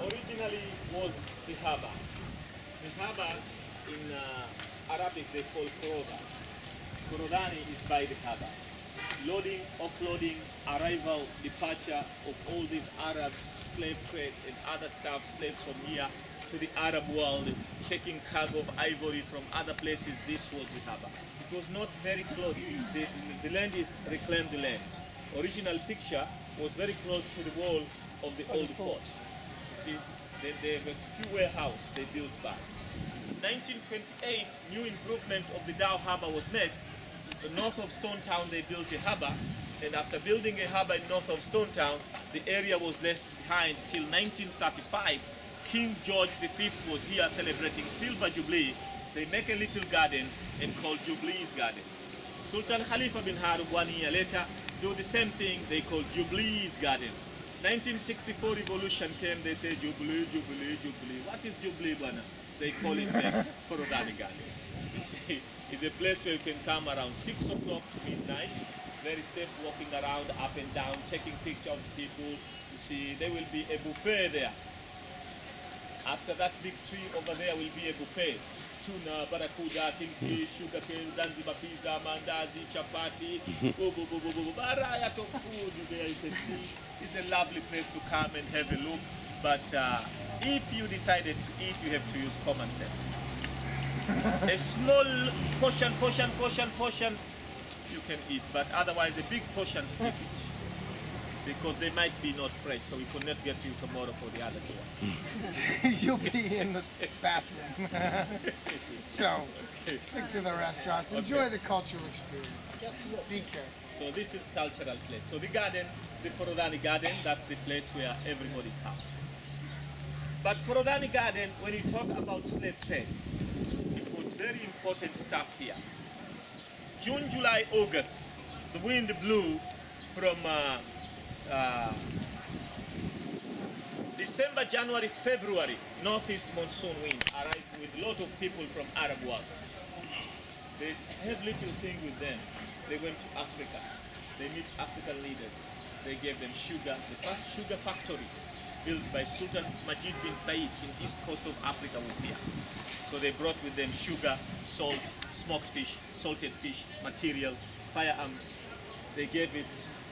Originally was the harbor. The harbor in Arabic they call Kuroda. Kurodani is by the harbor. Loading, offloading, arrival, departure of all these Arabs, slave trade and other stuff, slaves from here to the Arab world, taking cargo of ivory from other places. This was the harbor. It was not very close. The land is reclaimed land. Original picture was very close to the wall of the old fort. See, they have a few warehouse they built back. 1928, new improvement of the Dow Harbour was made. The north of Stone Town they built a harbour, and after building a harbour in north of Stone Town, the area was left behind till 1935. King George V was here celebrating Silver Jubilee. They make a little garden and call Jubilee's Garden. Sultan Khalifa bin Harub 1 year later do the same thing, they call Jubilee's Garden. 1964 revolution came, they say Jubilee, Jubilee, Jubilee. What is Jubilee, Bana? They call it the Forodani Garden. You see, it's a place where you can come around 6 o'clock to midnight, very safe walking around, up and down, taking pictures of people. You see, there will be a buffet there. After that big tree over there will be a buffet. Tuna, barakuda, kingfish, sugar cane, Zanzibar pizza, mandazi, chapati, barayat of food there you can see. It's a lovely place to come and have a look. But if you decided to eat, you have to use common sense. A small portion, you can eat. But otherwise, a big portion, skip it. Because they might be not fresh, so we could not get you tomorrow for the other tour. You'll be in the bathroom. So, stick to the restaurants. Enjoy the cultural experience. Be careful. So this is cultural place. So the garden, the Forodani Garden, that's the place where everybody comes. But Forodani Garden, when you talk about slave trade, it was very important stuff here. June, July, August, the wind blew from December, January, February, northeast monsoon wind arrived with a lot of people from Arab world. They have little thing with them. They went to Africa. They meet African leaders. They gave them sugar. The first sugar factory built by Sultan Majid bin Said in east coast of Africa was here. So they brought with them sugar, salt, smoked fish, salted fish, material, firearms. They gave it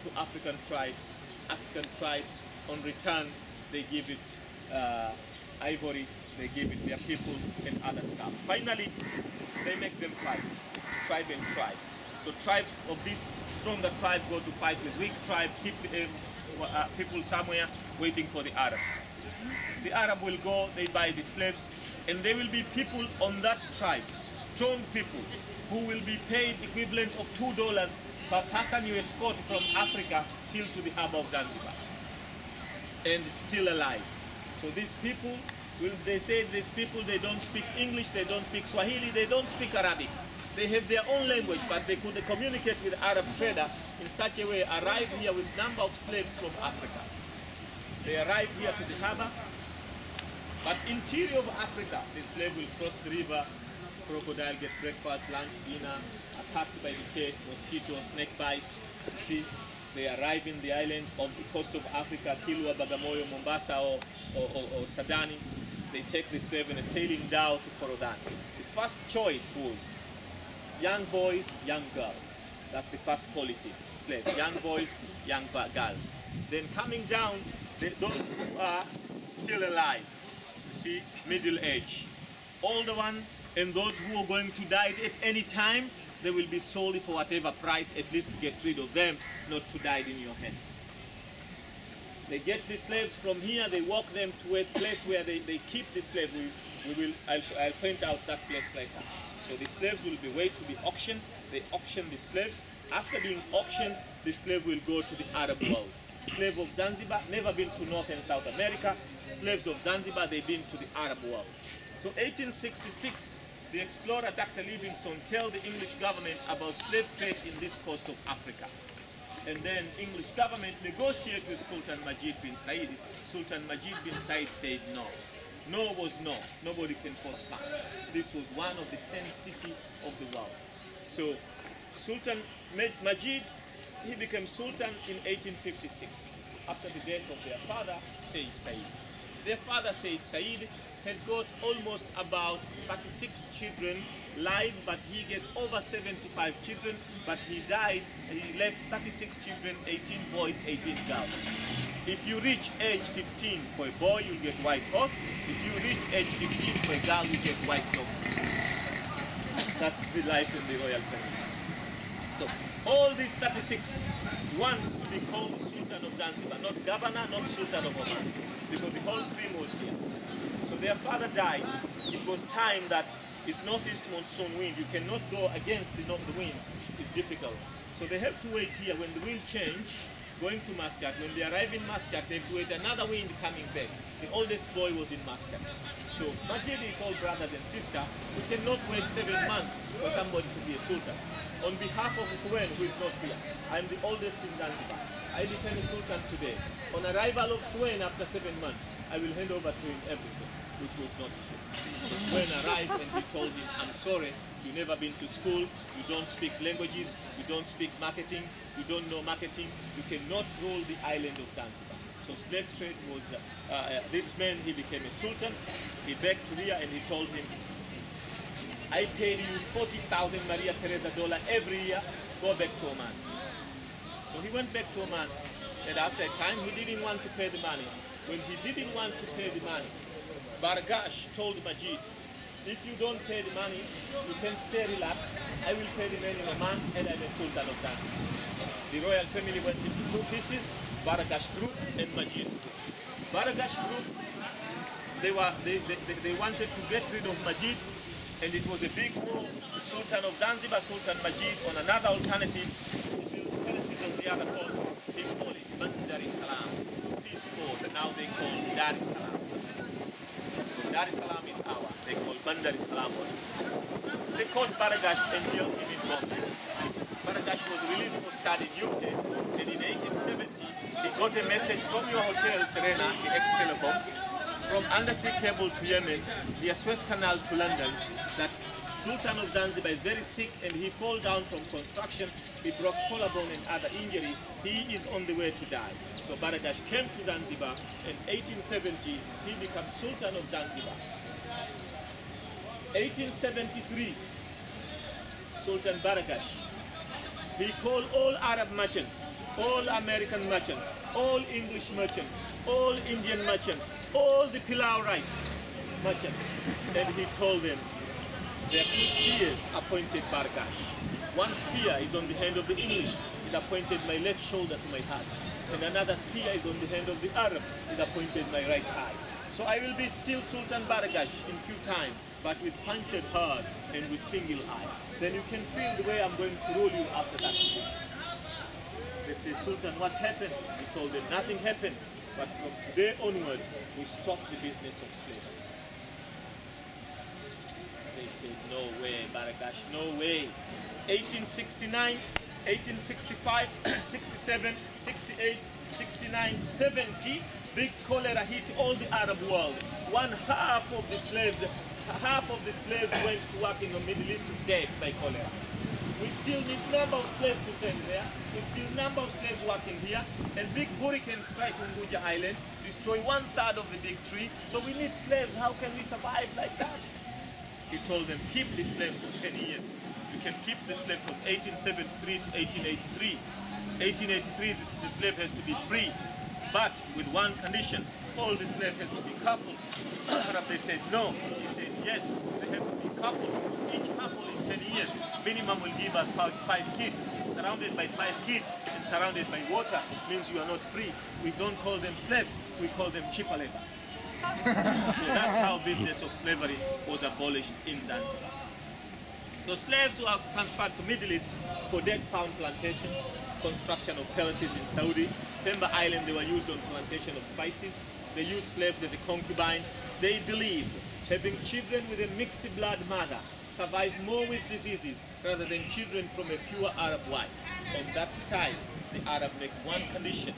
to African tribes. African tribes, on return, they give it ivory, they give it their people and other stuff. Finally, they make them fight, tribe and tribe. So tribe of this stronger tribe go to fight with weak tribe, keep people somewhere waiting for the Arabs. The Arab will go, they buy the slaves, and there will be people on that tribe, strong people, who will be paid equivalent of $2 per person you escort from Africa till to the harbor of Zanzibar, and still alive. So these people, they say these people, they don't speak English, they don't speak Swahili, they don't speak Arabic. They have their own language, but they could communicate with Arab trader in such a way, arrive here with number of slaves from Africa. They arrive here to the harbor, but interior of Africa, the slave will cross the river, crocodile, get breakfast, lunch, dinner, attacked by the cat, mosquito, snake bite. You see, they arrive in the island of the coast of Africa, Kilwa, Bagamoyo, Mombasa, or Sadani. They take the slave in a sailing dhow to Forodani. The first choice was young boys, young girls. That's the first quality, slaves. Young boys, young girls. Then coming down, those who are still alive. You see, middle age. Older one, and those who are going to die at any time, they will be sold for whatever price, at least to get rid of them, not to die in your hand. They get the slaves from here, they walk them to a place where they keep the slave. I'll point out that place later. So the slaves will be wait to be auctioned. They auction the slaves. After being auctioned, the slave will go to the Arab world. Slave of Zanzibar, never been to North and South America. Slaves of Zanzibar, they've been to the Arab world. So 1866, the explorer Dr. Livingstone tell the English government about slave trade in this coast of Africa. And then English government negotiated with Sultan Majid bin Said. Sultan Majid bin Said said no. No was no. Nobody can force much. This was one of the 10 cities of the world. So Sultan Majid, he became Sultan in 1856 after the death of their father, Said Said. Their father, Said Said, has got almost about 36 children live, but he get over 75 children, but he died, he left 36 children, 18 boys, 18 girls. If you reach age 15 for a boy, you get white horse. If you reach age 15 for a girl, you get white dog. That's the life in the royal family. So all the 36 wants to be called Sultan of Zanzibar, not governor, not Sultan of Oman, because the whole cream was here. So their father died. It was time that it's northeast monsoon wind. You cannot go against the wind. It's difficult. So they have to wait here. When the wind change, going to Muscat. When they arrive in Muscat, they have to wait another wind coming back. The oldest boy was in Muscat. So Majid told brothers and sisters, we cannot wait 7 months for somebody to be a sultan. On behalf of Thuen, who is not here, I'm the oldest in Zanzibar. I became a sultan today. On arrival of Thuen after 7 months, I will hand over to him everything, which was not true. When arrived and we told him, I'm sorry, you've never been to school, you don't speak languages, you don't speak marketing, you don't know marketing, you cannot rule the island of Zanzibar. So slave trade was, this man, he became a sultan, he begged to Ria and he told him, I paid you 40,000 Maria Teresa dollar every year, go back to Oman. So he went back to Oman, and after a time he didn't want to pay the money. When he didn't want to pay the money, Bargash told Majid, if you don't pay the money, you can stay relaxed. I will pay the man in a month and I'm a sultan of Zanzibar. The royal family went into 2 pieces, Baragash group and Majid group. Baragash group, they wanted to get rid of Majid, and it was a big war. The Sultan of Zanzibar, Sultan Majid, on another alternative, the palaces on the other coast, they call it Bandar Islam. Peaceful, now they call Dar es Salaam. So Dar es Salaam is our, they call Bandar Islam. They called Baragash and jailed him in Bombay. Baragash was released for study in UK, and in 1870, he got a message from your hotel, Serena, the ex-telecom, from undersea cable to Yemen, via Suez Canal to London, that Sultan of Zanzibar is very sick and he fall down from construction, he broke collarbone and other injury, he is on the way to die. So Baragash came to Zanzibar, in 1870 he becomes Sultan of Zanzibar. 1873, Sultan Baragash, he called all Arab merchants, all American merchants, all English merchants, all Indian merchants, all the pilau rice merchants, and he told them, there are 2 spears appointed Baragash. One spear is on the hand of the English, is appointed my left shoulder to my heart, and another spear is on the hand of the Arab, is appointed my right eye. So I will be still Sultan Baragash in few time, but with punctured heart and with single eye. Then you can feel the way I'm going to rule you after that position. They say, Sultan, what happened? We told them, nothing happened. But from today onwards, we stop the business of slavery. They said, no way, Baragash, no way. 1869, 1865, 67, 68, 69, 70, big cholera hit all the Arab world. Half of the slaves went to work in the Middle East dead by cholera. We still need number of slaves to send there. We still number of slaves working here. And big hurricane strike Unguja Island, destroy 1/3 of the big tree. So we need slaves. How can we survive like that? He told them, keep the slaves for 10 years. You can keep the slave from 1873 to 1883. 1883, the slave has to be free, but with one condition. all the slaves has to be coupled. They said no. He said yes, they have to be coupled. Because each couple in 10 years minimum will give us five kids. Surrounded by 5 kids and surrounded by water means you are not free. We don't call them slaves, we call them cheap labor. So that's how business of slavery was abolished in Zanzibar. So slaves were transferred to Middle East for dead pound plantation, construction of palaces in Saudi. Pemba Island, they were used on plantation of spices. They used slaves as a concubine. They believed having children with a mixed blood mother survive more with diseases rather than children from a pure Arab wife. On that style, the Arab make one condition.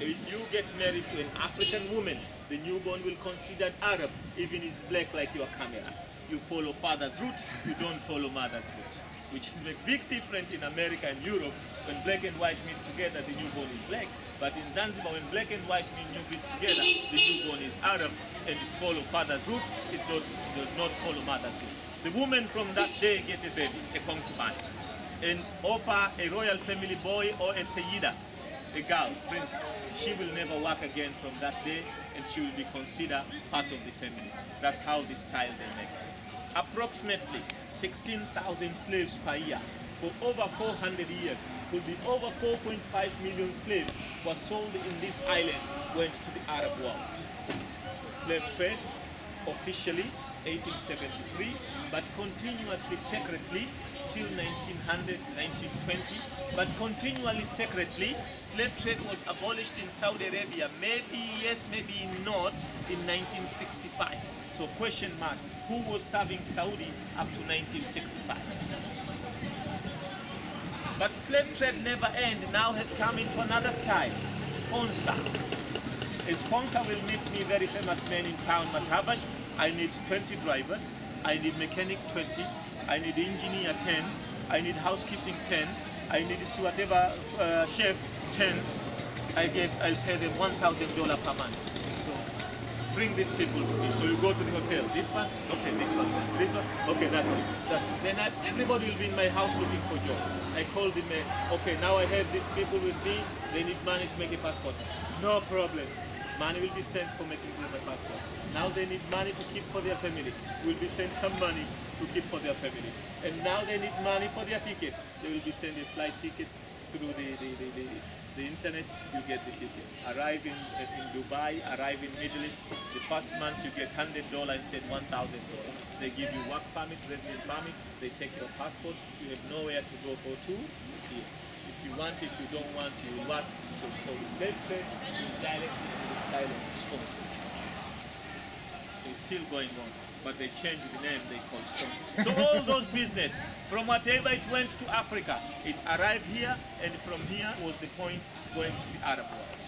If you get married to an African woman, the newborn will consider Arab, even if it's black like your camera. You follow father's route, you don't follow mother's route. Which is a big difference in America and Europe. When black and white meet together, the newborn is black. But in Zanzibar, when black and white meet together, the newborn is Arab and is follow father's route, does not follow mother's route. The woman from that day get a baby, a concubine, and offer a royal family boy or a Sayyida, a girl, prince. She will never work again from that day, and she will be considered part of the family. That's how the style they make. Approximately 16,000 slaves per year for over 400 years, could be over 4.5 million slaves were sold in this island, went to the Arab world. Slave trade, officially 1873, but continuously secretly till 1900, 1920, but continually secretly, slave trade was abolished in Saudi Arabia, maybe yes, maybe not, in 1965. So question mark, who was serving Saudi up to 1965? But slave trade never ended, now has come into another style, sponsor. A sponsor will meet me, very famous man in town, Matabash. I need 20 drivers, I need mechanic 20, I need engineer 10, I need housekeeping 10, I need whatever chef 10. I'll pay them $1,000 per month. So bring these people to me. So you go to the hotel. This one, okay, this one, okay, that one. Then everybody will be in my house looking for job. I call the man, okay, now I have these people with me, they need money to make a passport. No problem. Money will be sent for making them a passport. Now they need money to keep for their family. Will be sent some money to keep for their family. And now they need money for their ticket. They will be sent a flight ticket through the internet. You get the ticket. Arrive in Dubai, arrive in Middle East. The first month you get $100 instead $1,000. They give you work permit, resident permit. They take your passport. You have nowhere to go for 2 years. If you want, if you don't want, you will work. So it's called the slave trade. It's directly in the style of sponsors. It's still going on, but they changed the name, they call sponsors. So all those business, from whatever it went to Africa, it arrived here, and from here was the point going to the Arab world.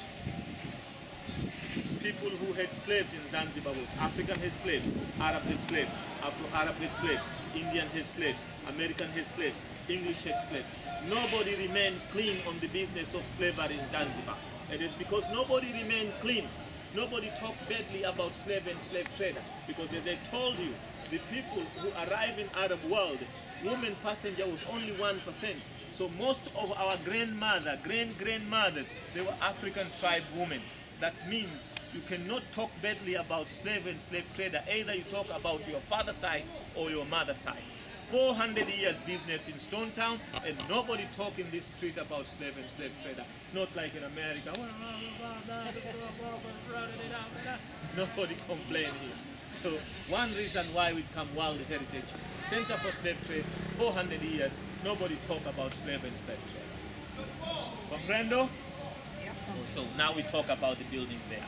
People who had slaves in Zanzibar was African had slaves, Arab had slaves, Afro-Arab had slaves, Indian had slaves, American had slaves, English had slaves. Nobody remained clean on the business of slavery in Zanzibar. It is because nobody remained clean. Nobody talked badly about slave and slave trader. Because as I told you, the people who arrive in Arab world, women passenger was only 1%. So most of our grandmother, grandmothers, they were African tribe women. That means you cannot talk badly about slave and slave trader. Either you talk about your father's side or your mother's side. 400 years business in Stone Town, and nobody talk in this street about slave and slave trader. Not like in America. Nobody complain here. So one reason why we become World Heritage Center for Slave Trade, 400 years, nobody talk about slave and slave trade. Comprendo? So now we talk about the building there.